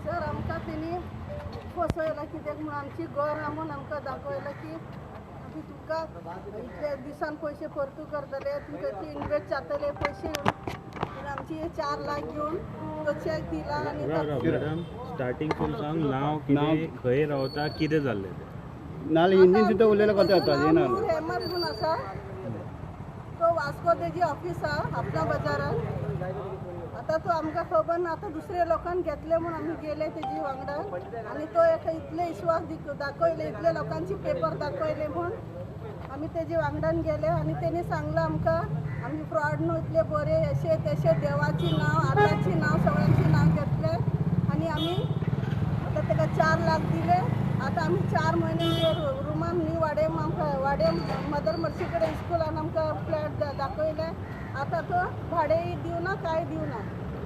Sir आमकां तेणी फसयला कित्याक म्हणून आमची घर म्हणून आमकां दाखयला की आमी तुमकां इतल्या दिसान पयशे परतू करतले तुमकां ती इन्वेस्ट जातले पयशे आमची 4 लाख घेवन तो चॅक दिला आनी मॅडम स्टार्टिंग फूल सांग नाव कितें खंय रावता कितें जाल्लें नाल्यार हिंदीन सुद्दां उलयल्यार कशें जाता हेमंत म्हणून आसा तो वास्को तेजी ऑफिस आहा आपणा बाजारान आतां तो आमकां खबर ना आतां दुसऱ्या लोकांक घेतले म्हणून आमी गेले तेजी वांगडा आनी तो एका इतले विश्वास दाखयले इतले लोकांची पेपर दाखयले म्हूण आमी तेजे वांगडान गेले आनी तेणी सांगलें आमकां आमी फ्रॉड न्हू इतले बरे अशे तशे देवाची नांव आतांची नांव सगळ्यांची नांव घेतले आनी आमी आतां ताका 4 लाख दिले आतां आमी 4 म्हयने रुमान न्ही वाडेम आमकां वाडेम मदर मर्सी कडेन स्कुलान आमकां फ्लॅट दाखयले आतां तो भाडेय दिवना काय दिवना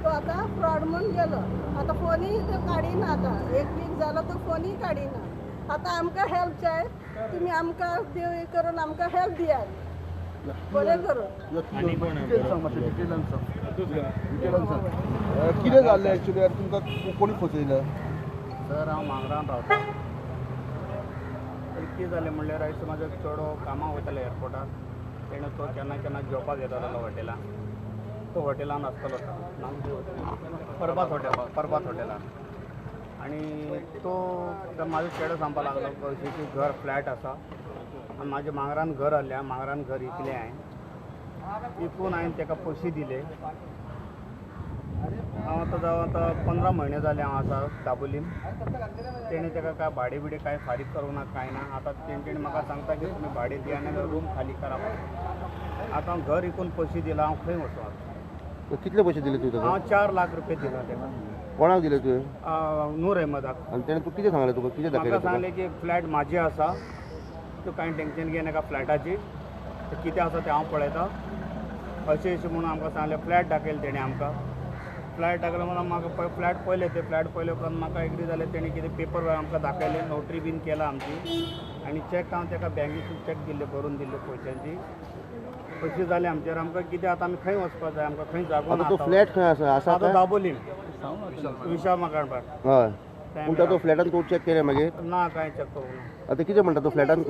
तो आतां फ्रॉड म्हूण गेलो आतां फोनूय तो काडिना आतां 1 वीक जालो तो फोनूय काडिना आतां आमकां हेल्प जाय तुमी आमकां देव करून आमकां हेल्प दियात बरें करून कितें जाल्लें एक्चुली तुमकां कोणी फसयलें सर हांव मांगरान रावता कितें जालें म्हणल्यार आयज म्हाजो चेडो कामाक वयतालो एअरपोर्टार तेणें तो केन्ना केन्ना जेवपाक येतालो हॉटेलान तो हॉटेलान आसतालो परबात हॉटेलान आनी तो म्हाजो चेडो सांगपाक लागलो पयशेची घर फ्लॅट आसा आनी म्हाज्या मांगरान घर आहल्या मांगरान घर विकलें हांवें विकून हांवें ताका पयशे दिले हांव आतां जावं आतां 15 म्हयने जाले हांव आसा दाबोलीम तेणें ताका काय भाडें बिडें कांय फारीक करूं ना कांय ना आतां तेणें म्हाका सांगता की तुमी भाडें दिया आनी रूम खाली करा आतां हांव घर विकून पयशे दिला हांव खंय वचूं आतां कितले पयशे दिले तुवें हांव 4 लाख रुपया दिला ताका कोणाक दिले तुवें नूर अहमदाक आनी तेणें तूं कितें सांगलें तुका कितें म्हाका सांगलें की फ्लॅट म्हाजी आसा तूं कांय टेंशन घे नाका फ्लॅटाची कितें आसा तें हांव पळयतां अशें म्हणून आमकां सांगलें फ्लॅट दाखयलें तेणें आमकां फ्लॅट दाखयलो म्हणून म्हाका फ्लॅट पळयलें ते फ्लॅट पळयले उपरांत म्हाका एग्री जालें तेणें कितें पेपर आमकां दाखयले नोटरी बीन केला आमची आनी चॅक हांव ताका बँकेची चॅक दिल्ले भरून दिल्ले पयशांची पयशे जाले आमचेर आमकां कितें आतां आमी खंय वचपाक जाय आमकां खंय जागो ना तो फ्लॅट खंय आसा आतां दाबोलीम विशाल मकाणपाट हय पूण तो फ्लॅटान तूं चॅक केलें मागीर ना कांय चॅक करूं ना आतां कितें म्हणटा तो फ्लॅटान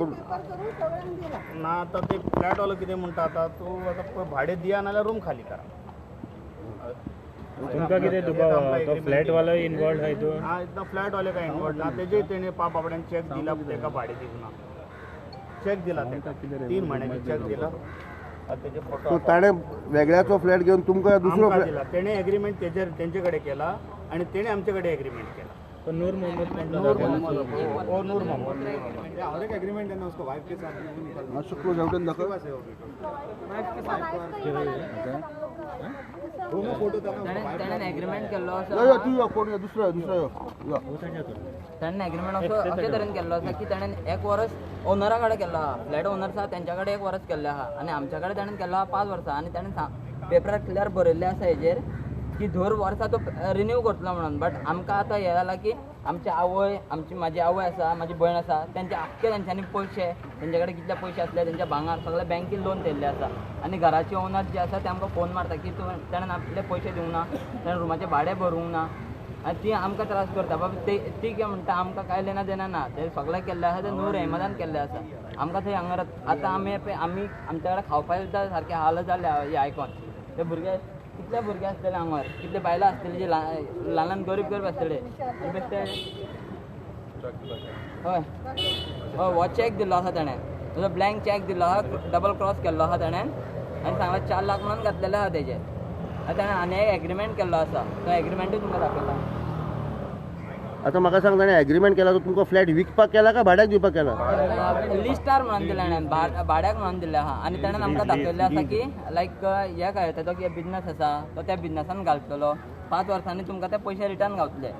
ना आतां ते फ्लॅटवालो कितें म्हणटा आतां तूं आतां भाडें दिया नाल्यार रूम खाली करा तुमकां कितें दुबाव तो फ्लॅटवालो इनवॉल्ड आहाय तूं हां इतना फ्लॅटवाले काय इनवॉल्ड ना तेजेय तेणें बाबड्यान चॅक दिला ताका भाडें दिवना चॅक दिला ताका 3 म्हयन्याची चॅक दिला तेजे फोटो ताणें वेगळ्याचो फ्लॅट घेवन तुमकां दुसरो दिला तेणें एग्रीमेंट तेंचे कडेन केला आनी तेणें आमचे कडेन एग्रीमेंट केला तो नूर मोहम्मद नूर मोहम्मद नूर मोहम्मद और एक एग्रीमेंट है ना उसको वाइफ के साथ ना शुक्र जावटन दाखव दोनों फोटो त्याने एग्रीमेंट केल्लो आसा यो तू यो कोण दुसरो यो ताणें एग्रीमेंट अशे तरेन केल्लो आसा की ताणें 1 वर्स ओनरा कडेन केल्लो आहा फ्लॅट ओनर आसा तेंच्या कडेन 1 वर्स केल्लें आहा आनी आमच्या कडेन ताणें केल्लो आहा 5 वर्सां आनी ताणें पेपरार क्लियर बरयल्लें आसा हेजेर की दर वर्सा तो रिन्यू करतलो म्हणून बट आमकां आतां हें जालां की आमची आवय म्हाजी आवय आसा म्हाजी भयण आसा तेंचे आख्खे तेंच्यांनी पयशे तेंचे कडेन कितले पयशे आसले तेंच्या भांगार सगळे बँकेन लोन दिल्ले आसा आनी घराचे ओनर जे आसा ते आमकां फोन मारता की ताणें आपले पयशे दिवंक ना ताणें रुमाचें भाडें भरूंक ना आनी ती आमकां त्रास करता बाबा ती कितें म्हणटा आमकां कांय लेना देना ना ते सगळें केल्लें आसा ते नूर अहमदान केल्लें आसा आमकां थंय हांगा आतां आमी आमच्या कडेन खावपाक सुद्दां सारके हाल जाले हें आयकोन ते भुरगे कितले भुरगे आसतले हांगर कितले बायलां आसतली जी ल्हान गरीब आसतले बेश्टे हय हो चॅक दिल्लो आसा ताणें तुजो ब्लँक चॅक दिल्लो आहा डबल क्रॉस केल्लो आहा ताणें आनी सांगलें 4 लाख म्हणून घातलेले आहा तेजे ताणें आनी एक एग्रीमेंट केल्लो आसा तो एग्रीमेंटूय तुमकां दाखयता आतां म्हाका सांग ताणें एग्रीमेंट केला तो तुमकां फ्लॅट विकपाक केला काय भाड्याक दिवपाक केला लिस्टार म्हणून दिलें हांवें भाड्याक म्हणून दिलें आहा आनी ताणें आमकां दाखयल्लें आसा की लायक हे काय तो बिजनस आसा तो त्या बिजनसान घालतलो 5 वर्सांनी तुमकां ते पयशे रिटर्न गावतले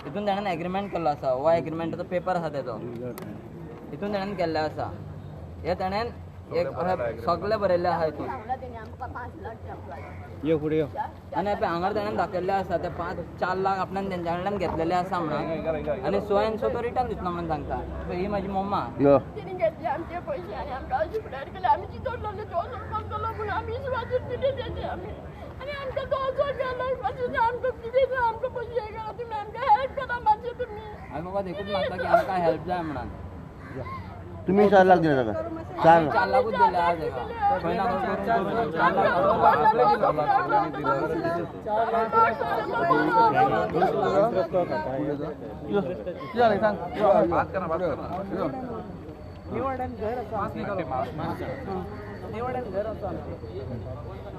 हितून ताणें एग्रीमेंट केल्लो आसा हो एग्रीमेंटाचो पेपर आसा तेजो हितून ताणें केल्लें आसा हे ताणें एक सगळें बरयल्लें आहा हितून यो फुडें यो आनी हांगा ताणें दाखयल्लें आसा ते 4 लाख आपणान तेंच्या कडल्यान घेतलेले आसा म्हणून आनी सो एन सो तो रिटर्न दितलो म्हणून सांगता ही म्हाजी मम्मा तिने घेतले आमचे पयशे आनी आमकां अशें फ्लॅट केले आमी चिंतून लागले तो काम केलो म्हणून आमी वाजून दिले तेजे आमी आनी आमचे आम्ही मग देखून मागता की आमकां हेल्प जाय म्हणून तुम्ही 4 लाख दिले का 4 लाख 4 लाखच दिले आज एका खंय ना खंय करून 4 निवड्यान घर असो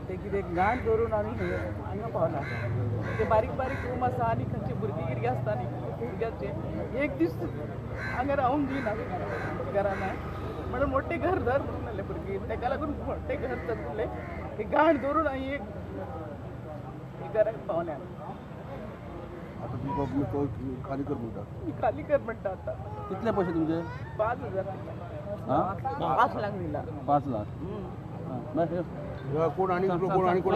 ते कितें गाण धरून आमी हांगा पावला ते बारीक बारीक रूम आसा आनी खंयची भुरगीं कितें आसता न्ही भुरग्यांचे एक दीस हांगा रावूंक दिना घरान म्हणून मोठे घर धर म्हणून आले भुरगीं तेका लागून मोठे घर धरले हे गाण धरून हांवें एक घराक पावल्या आता तुमका तो खाली कर म्हणटा मी खाली कर म्हणटा आता कितले पैसे तुमचे 5,000 हा 5 लाख दिला 5 लाख कोण आणि कोण आणि कोण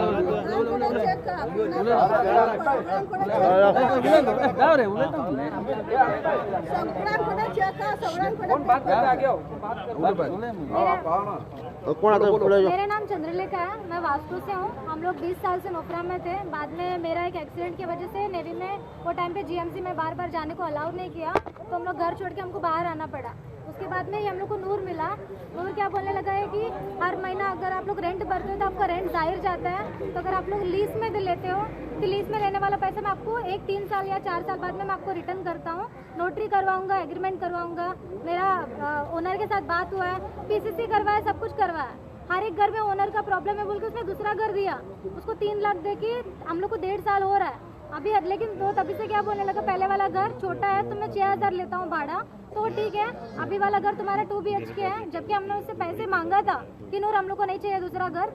कोण आता पुढे मेरा नाम चंद्रलेखा है, मैं वास्को से हूँ। हम लोग 20 साल से नोकरा में थे। बाद में मेरा एक एक्सीडेंट की वजह से नेवी में वो टाइम पे जीएमसी में बार बार जाने को अलाउ नहीं किया, तो हम लोग घर छोड़ के हमको बाहर आना पड़ा। उसके बाद में ही हम लोग को नूर मिला। नूर क्या बोलने लगा है कि हर महीना अगर आप लोग रेंट भरते हो तो आपका रेंट जाहिर जाता है, तो अगर आप लोग लीज में लेते हो तो लीज में लेने वाला पैसा मैं आपको 3 साल या 4 साल बाद में मैं आपको रिटर्न करता हूँ। नोटरी करवाऊंगा, एग्रीमेंट करवाऊंगा, मेरा ओनर के साथ बात हुआ है, पीसीसी करवाया, सब कुछ करवाया। हर एक घर में ओनर का प्रॉब्लम है बोल के उसने दूसरा घर दिया, उसको 3 लाख दे के हम लोग को 1.5 साल हो रहा है अभी। लेकिन वो तभी से क्या बोलने लगा, पहले वाला घर छोटा है तो मैं 6,000 लेता हूँ भाड़ा, तो ठीक है। अभी वाला घर तुम्हारा 2 BHK है, जबकि हमने उससे पैसे मांगा था कि नूर हम लोग को नहीं चाहिए दूसरा घर।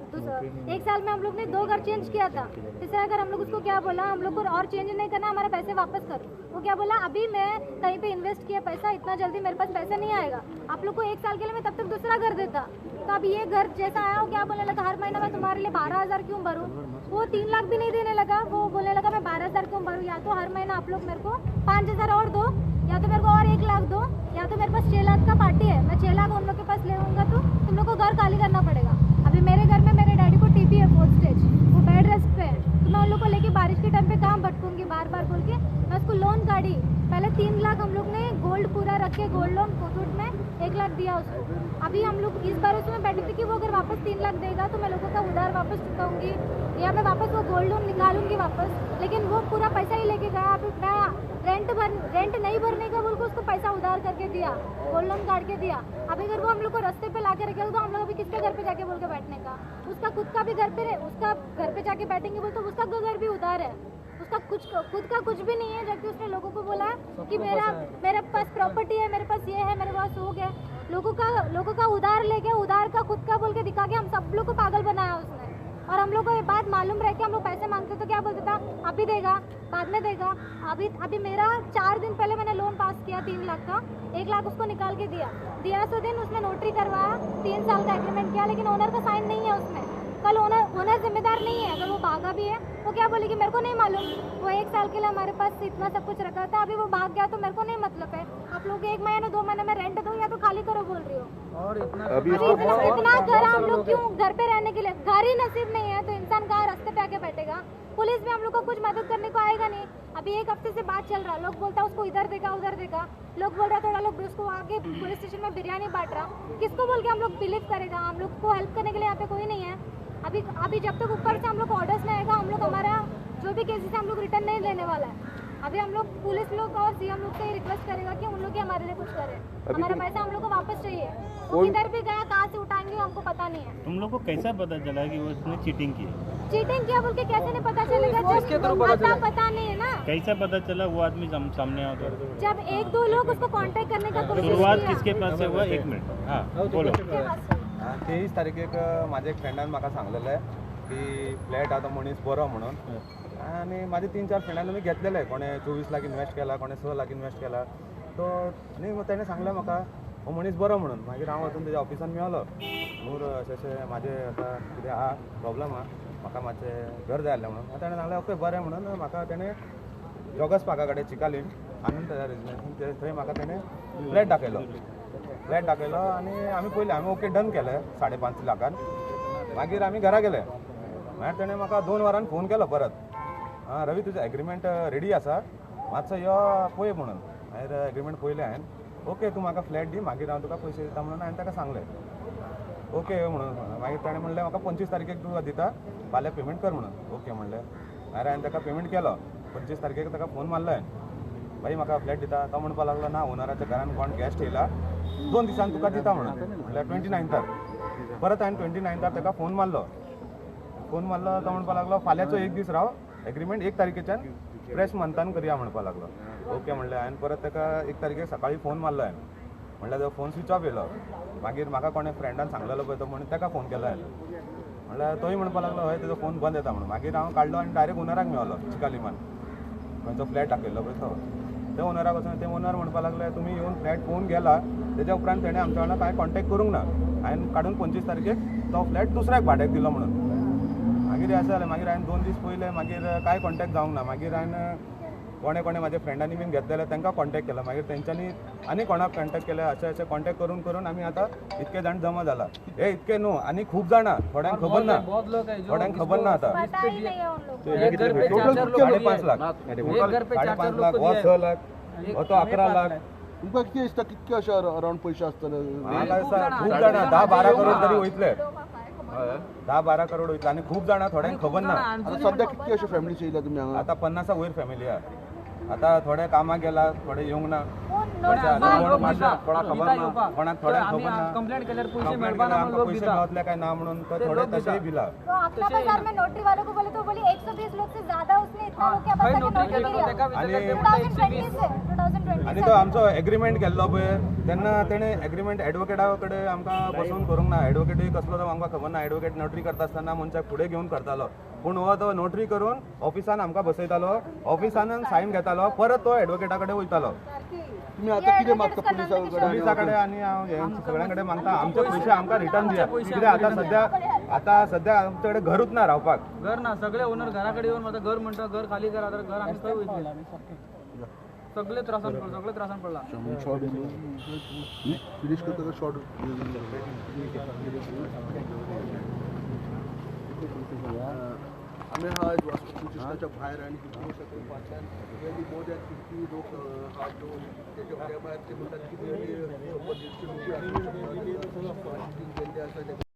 1 साल में हम लोग ने 2 घर चेंज किया था। तीसरा घर हम लोग उसको क्या बोला, हम लोग को और चेंज नहीं करना, हमारे पैसे वापस करो। वो क्या बोला, अभी मैं कहीं पे इन्वेस्ट किया पैसा, इतना जल्दी मेरे पास पैसा नहीं आएगा, आप लोग को 1 साल के लिए मैं तब तक दूसरा घर देता। तो अभी ये घर जैसा आया वो क्या बोलने लगा, हर महीना मैं तुम्हारे लिए 12,000 क्यों भरूँ। वो 3 लाख भी नहीं देने लगा, वो बोलने लगा मैं 12,000 क्यों भरूँ, या तो हर महीना आप लोग मेरे को 5,000 और दो, या तो मेरे को और 1 लाख दो, या तो मेरे पास 6 लाख का पार्टी है, मैं 6 लाख उन लोग के पास ले लूँगा तो तुम लोग को घर खाली करना पड़ेगा। अभी मेरे घर में मेरे डैडी को TB है 4th स्टेज, वो बेड रेस्ट पे है, तो मैं उन लोग को लेके बारिश के टाइम पे कहाँ भटकूंगी बार बार बोल के मैं उसको लोन काढ़ी। पहले 3 लाख हम लोग ने गोल्ड पूरा रख के गोल्ड लोन कोटूट में 1 लाख दिया उसको। अभी हम लोग इस बार उसमें बैठी थी कि वो अगर वापस 3 लाख देगा तो मैं लोगों का उधार वापस चुकाऊंगी या मैं वापस वो गोल्ड लोन निकालूंगी वापस, लेकिन वो पूरा पैसा ही लेके गया। अभी मैं रेंट नहीं भरने का बोल के उसको पैसा उधार करके दिया, गोल्ड लोन काट के दिया। अभी अगर वो हम लोग को रास्ते पे ला के रखेगा तो हम लोग अभी किसके घर पे जाके बोल के बैठने का, उसका खुद का भी घर पे उसका घर पे जाके बैठेंगे बोल तो उसका घर भी उधार है, उसका खुद का कुछ भी नहीं है, जबकि उसने लोगों को बोला कि मेरे पास प्रॉपर्टी है, मेरे पास ये है, मेरे पास वो है। लोगों का उधार लेके उधार का खुद का बोल के दिखा के हम सब लोग को पागल बनाया उसने। और हम लोग को ये बात मालूम रह के हम लोग पैसे मांगते तो क्या बोलते था, अभी देगा, बाद में देगा। अभी मेरा 4 दिन पहले मैंने लोन पास किया 3 लाख का, 1 लाख उसको निकाल के दिया सो दिन उसने नोटरी करवाया, 3 साल का एग्रीमेंट किया, लेकिन ओनर का साइन नहीं है उसमें। कल ओनर जिम्मेदार नहीं है, अगर वो भागा भी है वो क्या बोलेगी मेरे को नहीं मालूम, वो 1 साल के लिए हमारे पास इतना सब कुछ रखा था, अभी वो भाग गया तो मेरे को नहीं मतलब है। आप लोग 1 महीने 2 महीने में रेंट दो या तो खाली करो बोल रही हो। और अभी इतना घर हम लोग क्यों घर पे रहने के लिए, घर ही नसीब नहीं है तो इंसान कहाँ रास्ते पे आके बैठेगा। पुलिस भी हम लोग को कुछ मदद करने को आएगा नहीं। अभी 1 हफ्ते से बात चल रहा, लोग बोलता उसको इधर देगा उधर देगा, लोग बोल रहा थोड़ा लोग उसको आगे पुलिस स्टेशन में बिरयानी बांट रहा, किसको बोल के हम लोग बिलीव करेगा। हम लोग को हेल्प करने के लिए यहाँ पे कोई नहीं है। अभी जब तक ऊपर से हम लोग ऑर्डर्स में आएगा, हम लोग हमारा जो भी केसेस है हम लोग रिटर्न नहीं लेने वाला है। अभी हम लोग पुलिस लोग और सीएम लोग से रिक्वेस्ट करेगा कि उन लोग ही हमारे लिए कुछ करें, हमारा पैसा हम लोग को वापस चाहिए। वो किधर भी गया, कहाँ से उठाएंगे हमको पता नहीं है। तुम लोग को कैसा पता चला कि वो उसने चीटिंग की? चीटिंग किया बोल के कैसे नहीं पता चलेगा, पता नहीं है ना। कैसा पता चला वो आदमी सामने आओ तो? जब 1-2 लोग उसको कांटेक्ट करने का कोशिश शुरुआत किया। किसके पास से हुआ? 1 मिनिट, हाँ बोलो। 23 तारखेक माझ्या एक फ्रेंडान म्हाका सांगलेलें आहे की फ्लॅट आता मनीस बरो म्हणून, आणि माझे 3-4 फ्रेंडांनी मी घेतलेले, कोणे 24 लाख इन्वेस्ट केला, कोणे 6 लाख इन्वेस्ट केला, तो आणि मग त्याने सांगलं म्हाका हो मनीस बरो म्हणून। मागीर हांव वचून तेज्या ऑफिसान मेळलो, नूर अशें म्हाजें आतां कितें आहा प्रॉब्लम आहा, म्हाका मातशें घर जाय आसलें म्हणून। ताणें सांगलें ओके बरें म्हणून म्हाका ताणें जॉगर्स पार्का कडेन चिकालीन आनंद रेजिडेन्सी थंय म्हाका ताणें फ्लॅट दाखयलो आनी आमी ओके डन केलें 5.5 लाखान। मागीर आमी घरा गेले, मागीर ताणें म्हाका 2 वरांनी फोन केलो परत हां रवी तुजें एग्रीमेंट रेडी आसा मातसो यो पळय म्हणून हांवें एग्रीमेंट पळयलें हांवें ओके तूं म्हाका फ्लॅट दी मागीर हांव तुका पयशे दिता म्हणून हांवें ताका सांगलें ओके म्हणून मागीर ताणें म्हणलें म्हाका 25 तारखेक तुका दिता फाल्यां पेमेंट कर म्हणून ओके म्हणलें मागीर हांवें ताका पेमेंट केलो 25 तारखेक ताका फोन मारलो हांवें भाई म्हाका फ्लॅट दिता तो म्हणपा लागलो ना ओनराच्या घरान कोण गॅस्ट येयला 2 दिसान तुका दिता म्हणून म्हणल्यार 29 परत हांवें 29 ताका फोन मारलो तो म्हणपा लागलो फाल्यांचो एक दीस राव एग्रीमेंट 1 तारखेच्यान फ्रेश मंथान करया म्हणपा लागलो ओके म्हणलें हांवें परत ताका 1 तारखेक सकाळीं फोन मारलो हांवें म्हणल्यार तो फोन स्विच ऑफ येयलो मागीर म्हाका कोणें फ्रेंडान सांगलेलो पळय तो म्हणून ताका फोन केलो हांवें म्हणल्यार तोय म्हणपा लागलो हय तेजो फोन बंद येता म्हणून मागीर हांव काडलो आनी डायरेक्ट ओनराक मेळलो चिकालिमान खंयचो फ्लॅट दाखयल्लो पळय तो त्या ओनराक वचून ते ओनर म्हणपा लागले तुमी येवन फ्लॅट पळोवन गेला तेज्या उपरांत तेणें आमच्या वांगडा कांय कॉन्टॅक्ट करूंक ना हांवें काडून 25 तारखेक तो फ्लॅट दुसऱ्याक भाड्याक दिलो म्हणून मागीर अशें जालें मागीर हांवें 2 दीस पयले मागीर कांय कॉन्टॅक्ट जावंक ना मागीर हांवें कोणे म्हाज्या फ्रेंडांनी बीन घेतलेले तांकां कॉन्टॅक्ट केलो मागीर तेंच्यांनी आनी कोणाक कॉन्टॅक्ट केले अशें कॉन्टॅक्ट करून आमी आतां इतके जाण जमा जाला हे इतके न्हू आनी खूब जाणां थोड्यांक खबर ना थोड्यांक खबर ना आतां पता ही नहीं है उन लोग को। टोटल 5.5 लाख टोटल 5.5 लाख हो 6 लाख हो तो 11 लाख तुमकां कितें दिसता कितके अशे अरावंड पयशे आसतले म्हाका दिसता खूब जाणां 10-12 करोड तरी वयतले 10-12 करोड वयतले आनी खूब जाणां थोड्यांक खबर ना आतां सद्या कितके अशे फॅमिलीचे येयल्या तुमी हांगा आतां 50 वयर फॅमिली आहा आतां थोडे कामाक गेला थोडे येवंक ना कोणाक खबर ना कोणाक थोड्यांक खबर ना कंप्लेंट केल्यार पयशे कंप्लेंट मेळपा केल्यार ना आमकां पयशे मेळटले काय ना म्हणून तो थोडे तशेंय भिला तो अपना बाजार में नोटरी वालों को बोले तो बोली 120 लोग से ज्यादा उसने इतना लोग क्या पता कि नोटरी आनी 2020 से 2020 आनी तो आमचो एग्रीमेंट केल्लो पळय तेन्ना तेणे एग्रीमेंट एडवोकेटा कडेन आमकां बसोवन करूंक ना एडवोकेटूय कसलो तो आमकां खबर ना एडवोकेट नोटरी करता आसतना मनशाक फुडें घेवन करतालो पूण हो तो नोटरी करून ऑफिसान आमकां बसयतालो ऑफिसान सायन घेतालो परत तो एडवोकेटा कडेन वयतालो तुमी आतां कितें मागता पुलिसा पुलिसा कडेन आनी हांव सगळ्यां कडेन मागता आमचे पयशे आमकां रिटर्न दिया कित्याक आतां सद्या आमचे कडेन घरूच ना रावपाक घर ना सगळे ओनर घरा कडेन येवन माझं घर म्हणटा घर खाली करा तर घर आमी खंय वयतले सगळे त्रासान पडला शॉर्ट फिनिश करता का शॉर्ट आम्ही हा वास्तुशिल्पाच्या बाहेर आणि मोर दॅन 50 लोक हा जो त्याच्या भायर ते म्हणतात की